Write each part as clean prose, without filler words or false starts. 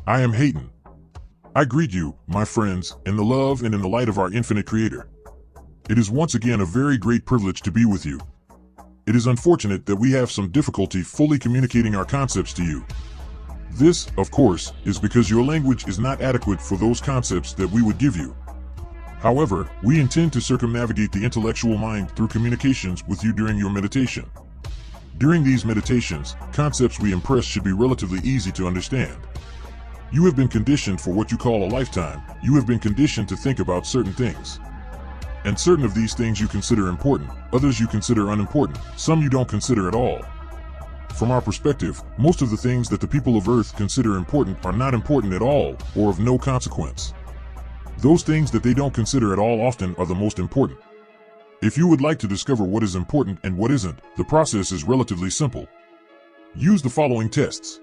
I am Hatonn. I greet you, my friends, in the love and in the light of our infinite Creator. It is once again a very great privilege to be with you. It is unfortunate that we have some difficulty fully communicating our concepts to you. This, of course, is because your language is not adequate for those concepts that we would give you. However, we intend to circumnavigate the intellectual mind through communications with you during your meditation. During these meditations, concepts we impress should be relatively easy to understand. You have been conditioned for what you call a lifetime. You have been conditioned to think about certain things. And certain of these things you consider important, others you consider unimportant, some you don't consider at all. From our perspective, most of the things that the people of Earth consider important are not important at all, or of no consequence. Those things that they don't consider at all often are the most important. If you would like to discover what is important and what isn't, the process is relatively simple. Use the following tests.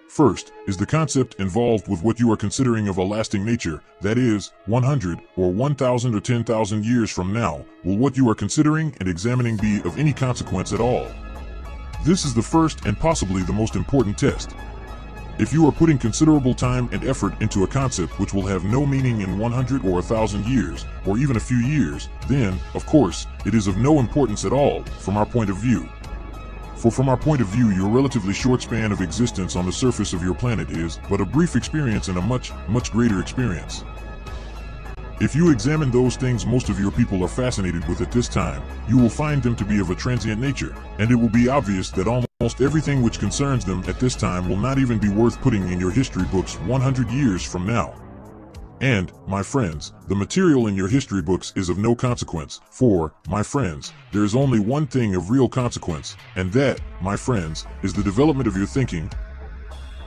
First, is the concept involved with what you are considering of a lasting nature, that is, 100 or 1,000 or 10,000 years from now, will what you are considering and examining be of any consequence at all? This is the first and possibly the most important test. If you are putting considerable time and effort into a concept which will have no meaning in 100 or 1,000 years, or even a few years, then, of course, it is of no importance at all, from our point of view. For from our point of view, your relatively short span of existence on the surface of your planet is but a brief experience and a much, much greater experience. If you examine those things most of your people are fascinated with at this time, you will find them to be of a transient nature, and it will be obvious that almost everything which concerns them at this time will not even be worth putting in your history books 100 years from now. And, my friends, the material in your history books is of no consequence, for, my friends, there is only one thing of real consequence, and that, my friends, is the development of your thinking.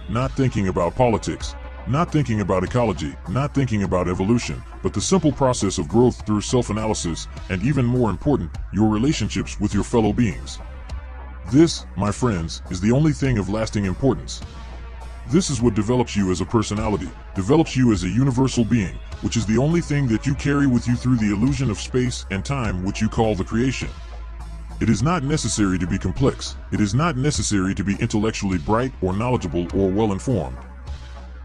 Not thinking about politics, not thinking about ecology, not thinking about evolution, but the simple process of growth through self-analysis, and even more important, your relationships with your fellow beings. This, my friends, is the only thing of lasting importance. This is what develops you as a personality, develops you as a universal being, which is the only thing that you carry with you through the illusion of space and time which you call the creation. It is not necessary to be complex. It is not necessary to be intellectually bright or knowledgeable or well-informed.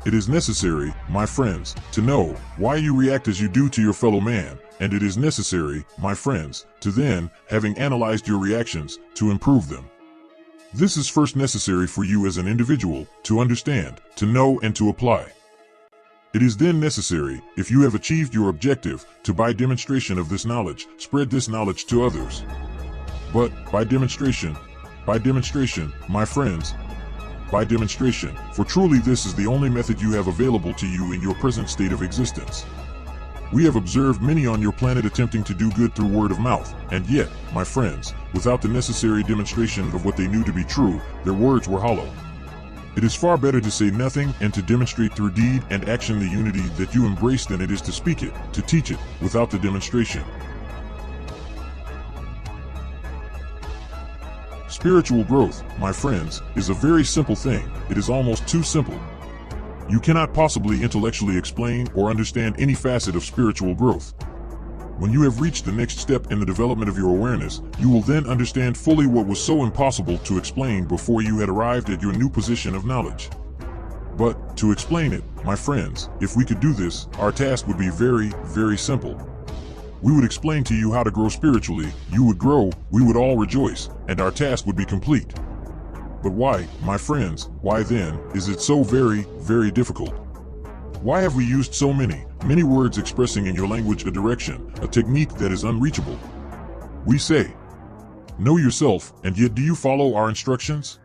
It is necessary, my friends, to know why you react as you do to your fellow man, and it is necessary, my friends, to then, having analyzed your reactions, to improve them. This is first necessary for you as an individual, to understand, to know and to apply. It is then necessary, if you have achieved your objective, to by demonstration of this knowledge, spread this knowledge to others. But, by demonstration, my friends, by demonstration, for truly this is the only method you have available to you in your present state of existence. We have observed many on your planet attempting to do good through word of mouth, and yet, my friends, without the necessary demonstration of what they knew to be true, their words were hollow. It is far better to say nothing and to demonstrate through deed and action the unity that you embrace than it is to speak it, to teach it, without the demonstration. Spiritual growth, my friends, is a very simple thing. It is almost too simple. You cannot possibly intellectually explain or understand any facet of spiritual growth. When you have reached the next step in the development of your awareness, you will then understand fully what was so impossible to explain before you had arrived at your new position of knowledge. But, to explain it, my friends, if we could do this, our task would be very, very simple. We would explain to you how to grow spiritually, you would grow, we would all rejoice, and our task would be complete. But why, my friends, why then, is it so very, very difficult? Why have we used so many words expressing in your language a direction, a technique that is unreachable? We say, know yourself, and yet do you follow our instructions?